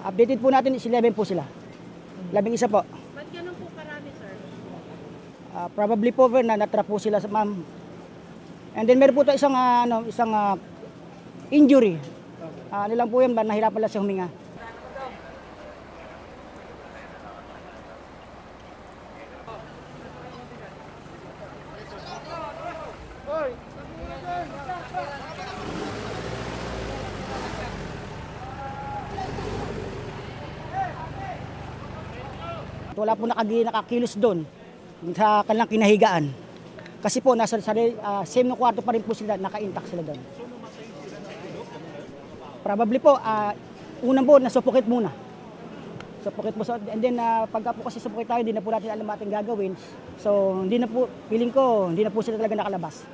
Updated po natin is 11 po sila. 11 po. Ba't ganun po karami, sir? Probably po na natrap po sila sa ma'am. And then meron po ito isang injury. Ano lang po yun, nahirapan lang siya huminga. Wala po nakakilos doon sa kanilang kinahigaan. Kasi po nasa same na kwarto pa rin po sila, naka-intact sila doon. Probably po, unang po, nasupukit muna. Supukit po. And then, pagka po kasi supukit tayo, hindi na po natin alam ating gagawin. So, hindi na po, feeling ko, hindi na po sila talaga nakalabas.